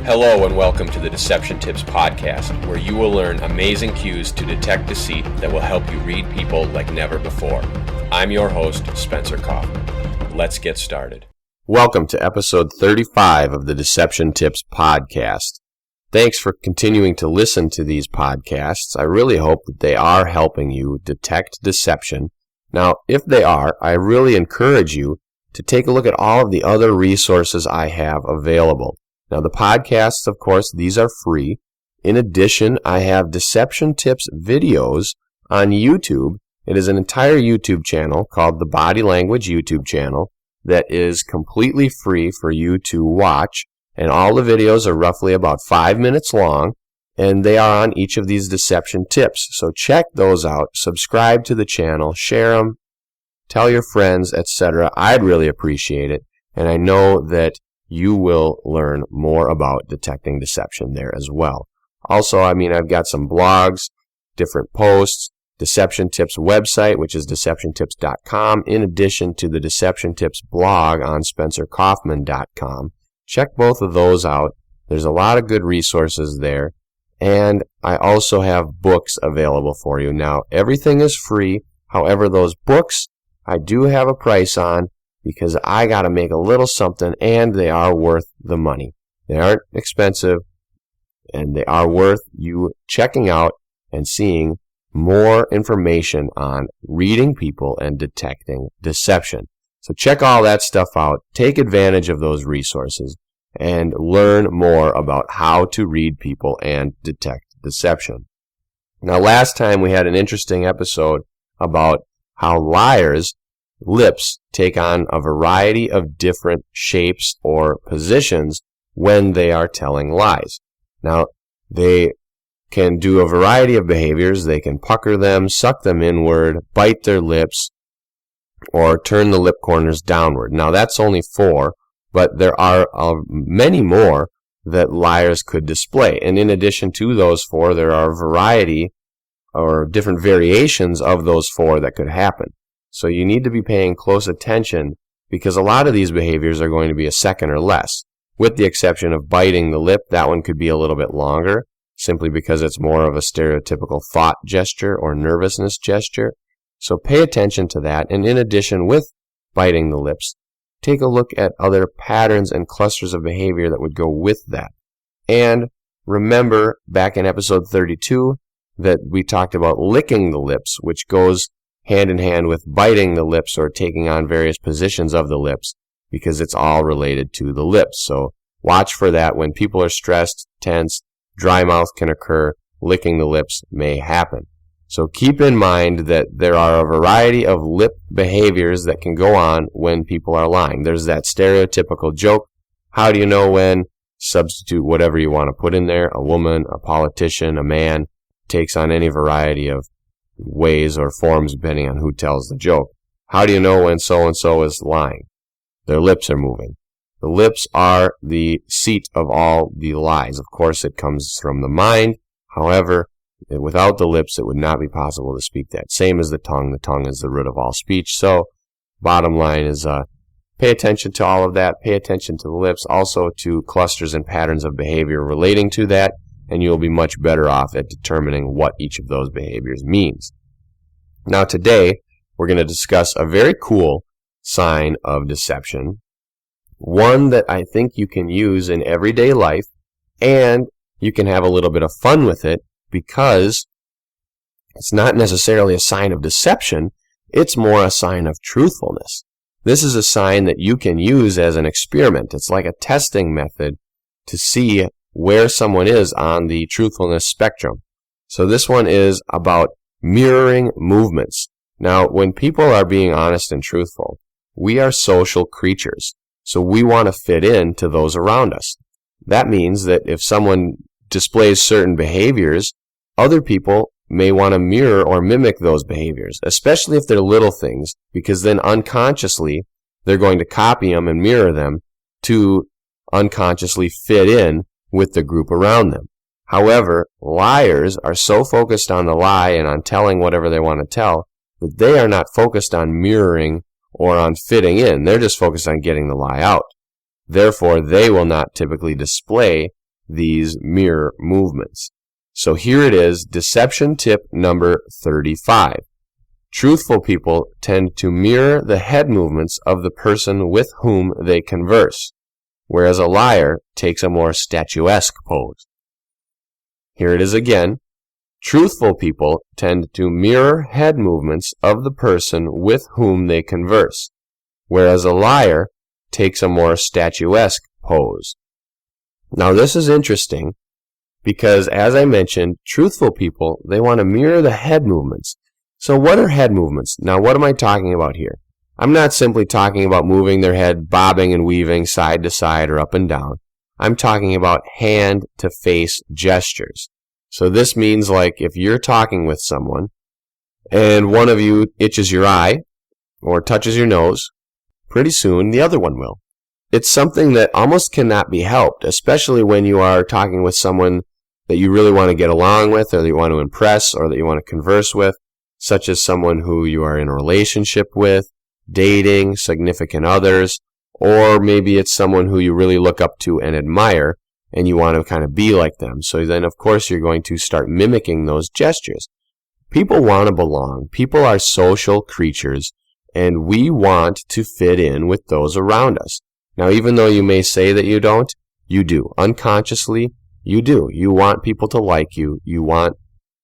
Hello and welcome to the Deception Tips podcast, where you will learn amazing cues to detect deceit that will help you read people like never before. I'm your host, Spencer Kaufman. Let's get started. Welcome to episode 35 of the Deception Tips podcast. Thanks for continuing to listen to these podcasts. I really hope that they are helping you detect deception. Now, if they are, I really encourage you to take a look at all of the other resources I have available. Now, the podcasts, of course, these are free. In addition, I have Deception Tips videos on YouTube. It is an entire YouTube channel called the Body Language YouTube channel that is completely free for you to watch. And all the videos are roughly about 5 minutes long, and they are on each of these deception tips. So check those out, subscribe to the channel, share them, tell your friends, etc. I'd really appreciate it, and I know that you will learn more about detecting deception there as well. Also, I've got some blogs, different posts, Deception Tips website, which is deceptiontips.com, in addition to the Deception Tips blog on spencerkaufman.com. Check both of those out. There's a lot of good resources there. And I also have books available for you. Now, everything is free. However, those books I do have a price on, because I got to make a little something, and they are worth the money. They aren't expensive, and they are worth you checking out and seeing more information on reading people and detecting deception. So check all that stuff out, take advantage of those resources, and learn more about how to read people and detect deception. Now, last time we had an interesting episode about how liars' lips take on a variety of different shapes or positions when they are telling lies. Now, they can do a variety of behaviors. They can pucker them, suck them inward, bite their lips, or turn the lip corners downward. Now, that's only 4, but there are many more that liars could display. And in addition to those 4, there are a variety or different variations of those 4 that could happen. So you need to be paying close attention, because a lot of these behaviors are going to be a second or less. With the exception of biting the lip, that one could be a little bit longer, simply because it's more of a stereotypical thought gesture or nervousness gesture. So pay attention to that. And in addition, with biting the lips, take a look at other patterns and clusters of behavior that would go with that. And remember, back in episode 32, that we talked about licking the lips, which goes hand in hand with biting the lips or taking on various positions of the lips, because it's all related to the lips. So watch for that. When people are stressed, tense, dry mouth can occur, licking the lips may happen. So keep in mind that there are a variety of lip behaviors that can go on when people are lying. There's that stereotypical joke, how do you know when? Substitute whatever you want to put in there. A woman, a politician, a man, takes on any variety of ways or forms depending on who tells the joke. How do you know when so-and-so is lying? Their lips are moving. The lips are the seat of all the lies. Of course, it comes from the mind. However, without the lips, it would not be possible to speak that. Same as the tongue. The tongue is the root of all speech. So, bottom line is pay attention to all of that. Pay attention to the lips, also to clusters and patterns of behavior relating to that, and you'll be much better off at determining what each of those behaviors means. Now, today, we're going to discuss a very cool sign of deception, one that I think you can use in everyday life, and you can have a little bit of fun with it, because it's not necessarily a sign of deception, it's more a sign of truthfulness. This is a sign that you can use as an experiment. It's like a testing method to see where someone is on the truthfulness spectrum. So this one is about mirroring movements. Now, when people are being honest and truthful, we are social creatures, so we want to fit in to those around us. That means that if someone displays certain behaviors, other people may want to mirror or mimic those behaviors, especially if they're little things, because then unconsciously they're going to copy them and mirror them to unconsciously fit in with the group around them. However, liars are so focused on the lie and on telling whatever they want to tell that they are not focused on mirroring or on fitting in. They're just focused on getting the lie out. Therefore, they will not typically display these mirror movements. So here it is, deception tip number 35. Truthful people tend to mirror the head movements of the person with whom they converse, whereas a liar takes a more statuesque pose. Here it is again. Truthful people tend to mirror head movements of the person with whom they converse, whereas a liar takes a more statuesque pose. Now this is interesting because, as I mentioned, truthful people, they want to mirror the head movements. So what are head movements? Now what am I talking about here? I'm not simply talking about moving their head, bobbing and weaving side to side or up and down. I'm talking about hand-to-face gestures. So this means, like, if you're talking with someone and one of you itches your eye or touches your nose, pretty soon the other one will. It's something that almost cannot be helped, especially when you are talking with someone that you really want to get along with, or that you want to impress, or that you want to converse with, such as someone who you are in a relationship with, dating, significant others, or maybe it's someone who you really look up to and admire, and you want to kind of be like them. So then, of course, you're going to start mimicking those gestures. People want to belong. People are social creatures, and we want to fit in with those around us. Now, even though you may say that you don't, you do. Unconsciously, you do. You want people to like you. You want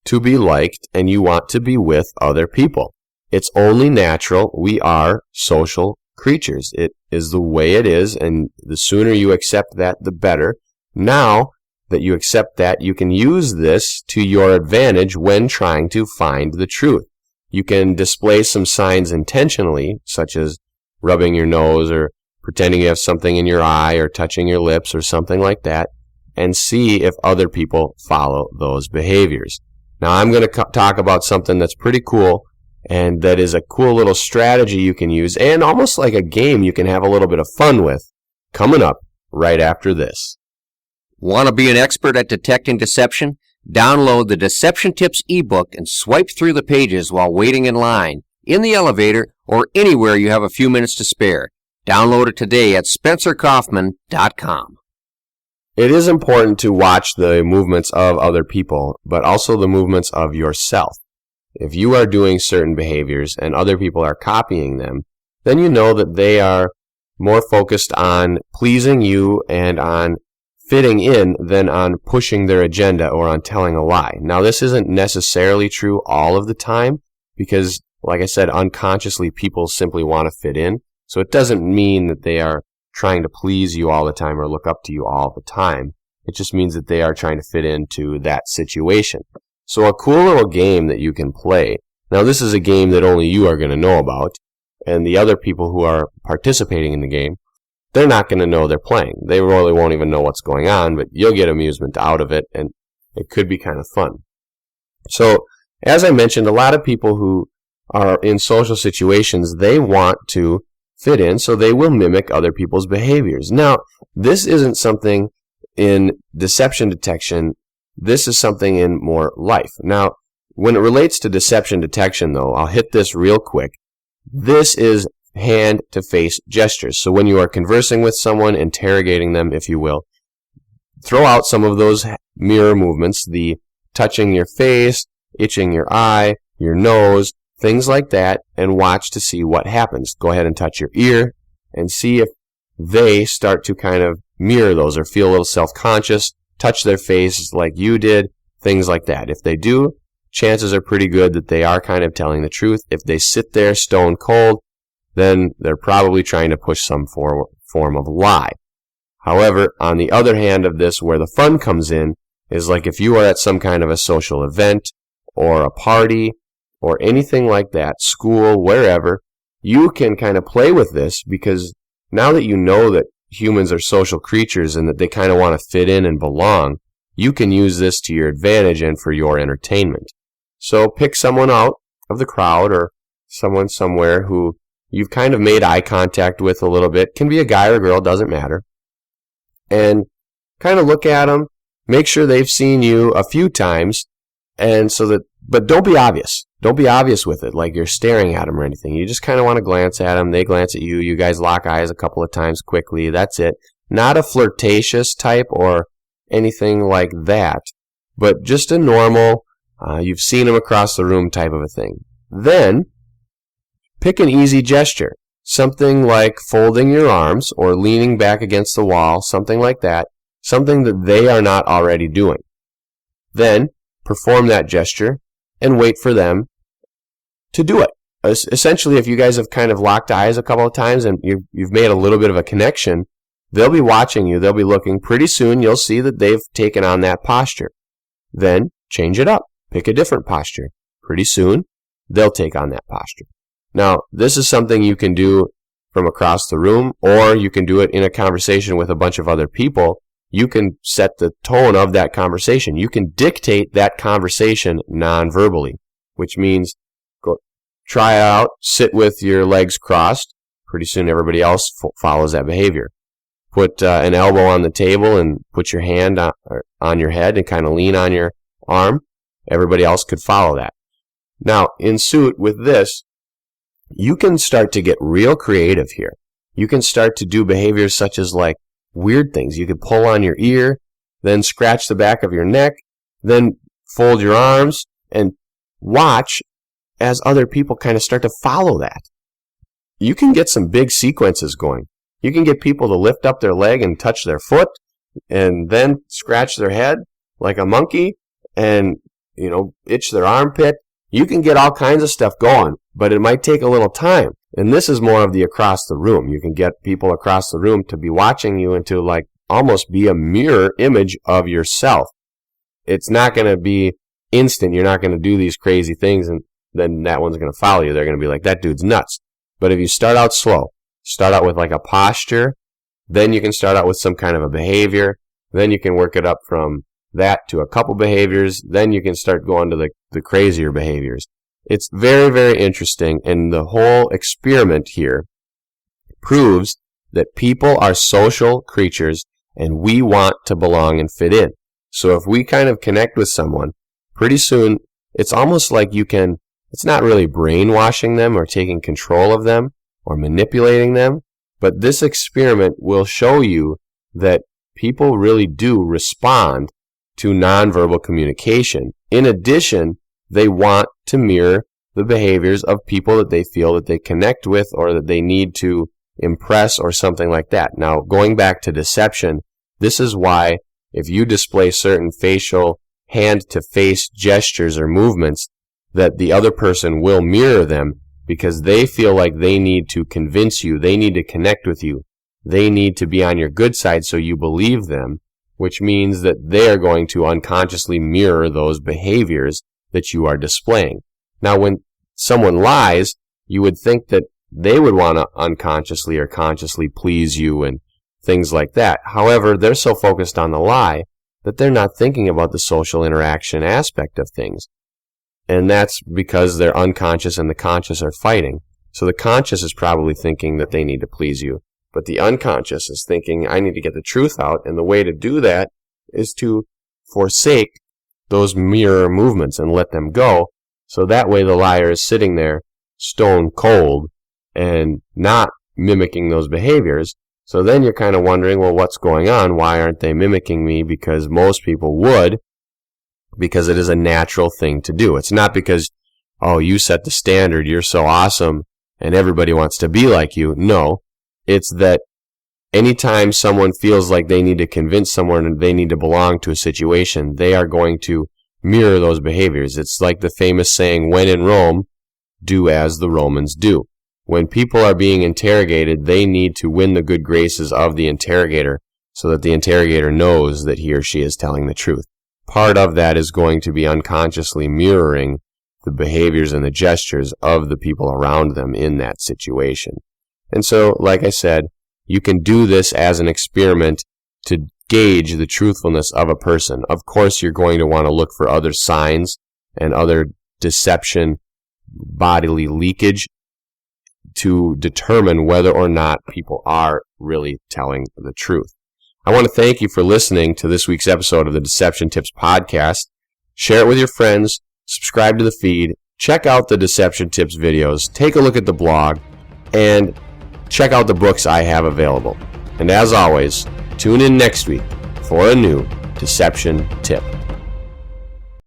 to be liked, and you want to be with other people. It's only natural. We are social creatures. It is the way it is, and the sooner you accept that, the better. Now that you accept that, you can use this to your advantage when trying to find the truth. You can display some signs intentionally, such as rubbing your nose or pretending you have something in your eye or touching your lips or something like that, and see if other people follow those behaviors. Now I'm going to talk about something that's pretty cool, and that is a cool little strategy you can use, and almost like a game you can have a little bit of fun with, coming up right after this. Want to be an expert at detecting deception? Download the Deception Tips ebook and swipe through the pages while waiting in line, in the elevator, or anywhere you have a few minutes to spare. Download it today at spencerkaufman.com. It is important to watch the movements of other people, but also the movements of yourself. If you are doing certain behaviors and other people are copying them, then you know that they are more focused on pleasing you and on fitting in than on pushing their agenda or on telling a lie. Now, this isn't necessarily true all of the time because, like I said, unconsciously people simply want to fit in. So it doesn't mean that they are trying to please you all the time or look up to you all the time. It just means that they are trying to fit into that situation. So a cool little game that you can play. Now, this is a game that only you are going to know about, and the other people who are participating in the game, they're not going to know they're playing. They really won't even know what's going on, but you'll get amusement out of it, and it could be kind of fun. So, as I mentioned, a lot of people who are in social situations, they want to fit in, so they will mimic other people's behaviors. Now, this isn't something in deception detection. This is something in more life. Now, when it relates to deception detection, though, I'll hit this real quick. This is hand-to-face gestures. So when you are conversing with someone, interrogating them, if you will, throw out some of those mirror movements, the touching your face, itching your eye, your nose, things like that, and watch to see what happens. Go ahead and touch your ear and see if they start to kind of mirror those or feel a little self-conscious, touch their face like you did, things like that. If they do, chances are pretty good that they are kind of telling the truth. If they sit there stone cold, then they're probably trying to push some form of lie. However, on the other hand of this, where the fun comes in, is like if you are at some kind of a social event or a party or anything like that, school, wherever, you can kind of play with this because now that you know that humans are social creatures and that they kind of want to fit in and belong, you can use this to your advantage and for your entertainment. So pick someone out of the crowd or someone somewhere who you've kind of made eye contact with a little bit. Can be a guy or a girl, doesn't matter. And kind of look at them, make sure they've seen you a few times, and so that, but don't be obvious. Don't be obvious with it, like you're staring at them or anything. You just kind of want to glance at them. They glance at you. You guys lock eyes a couple of times quickly. That's it. Not a flirtatious type or anything like that, but just a normal, you've seen them across the room type of a thing. Then, pick an easy gesture, something like folding your arms or leaning back against the wall, something like that, something that they are not already doing. Then, perform that gesture and wait for them to do it. Essentially, if you guys have kind of locked eyes a couple of times and you've made a little bit of a connection, they'll be watching you, they'll be looking. Pretty soon, you'll see that they've taken on that posture. Then, change it up. Pick a different posture. Pretty soon, they'll take on that posture. Now, this is something you can do from across the room, or you can do it in a conversation with a bunch of other people. You can set the tone of that conversation. You can dictate that conversation non-verbally, which means go try it out, sit with your legs crossed. Pretty soon, everybody else follows that behavior. Put an elbow on the table and put your hand on your head and kind of lean on your arm. Everybody else could follow that. Now, in suit with this, you can start to get real creative here. You can start to do behaviors such as like weird things. You could pull on your ear, then scratch the back of your neck, then fold your arms, and watch as other people kind of start to follow that. You can get some big sequences going. You can get people to lift up their leg and touch their foot, and then scratch their head like a monkey, and itch their armpit. You can get all kinds of stuff going, but it might take a little time. And this is more of the across the room. You can get people across the room to be watching you and to like almost be a mirror image of yourself. It's not going to be instant. You're not going to do these crazy things and then that one's going to follow you. They're going to be like, that dude's nuts. But if you start out slow, start out with like a posture, then you can start out with some kind of a behavior, then you can work it up from that to a couple behaviors, then you can start going to the crazier behaviors. It's very, very interesting, and the whole experiment here proves that people are social creatures and we want to belong and fit in. So if we kind of connect with someone, pretty soon it's almost like it's not really brainwashing them or taking control of them or manipulating them, but this experiment will show you that people really do respond to nonverbal communication. In addition, they want to mirror the behaviors of people that they feel that they connect with or that they need to impress or something like that. Now, going back to deception, this is why if you display certain facial hand-to-face gestures or movements, that the other person will mirror them because they feel like they need to convince you, they need to connect with you, they need to be on your good side so you believe them, which means that they are going to unconsciously mirror those behaviors that you are displaying. Now, when someone lies, you would think that they would want to unconsciously or consciously please you and things like that. However, they're so focused on the lie that they're not thinking about the social interaction aspect of things. And that's because their unconscious and the conscious are fighting. So the conscious is probably thinking that they need to please you, but the unconscious is thinking, I need to get the truth out, and the way to do that is to forsake those mirror movements and let them go, so that way the liar is sitting there stone cold and not mimicking those behaviors. So then you're kind of wondering, well, what's going on? Why aren't they mimicking me? Because most people would, because it is a natural thing to do. It's not because, oh, you set the standard, you're so awesome, and everybody wants to be like you. No, it's that anytime someone feels like they need to convince someone and they need to belong to a situation, they are going to mirror those behaviors. It's like the famous saying, when in Rome, do as the Romans do. When people are being interrogated, they need to win the good graces of the interrogator so that the interrogator knows that he or she is telling the truth. Part of that is going to be unconsciously mirroring the behaviors and the gestures of the people around them in that situation. And so, like I said, you can do this as an experiment to gauge the truthfulness of a person. Of course, you're going to want to look for other signs and other deception, bodily leakage, to determine whether or not people are really telling the truth. I want to thank you for listening to this week's episode of the Deception Tips Podcast. Share it with your friends, subscribe to the feed, check out the Deception Tips videos, take a look at the blog, and check out the books I have available. And as always, tune in next week for a new deception tip.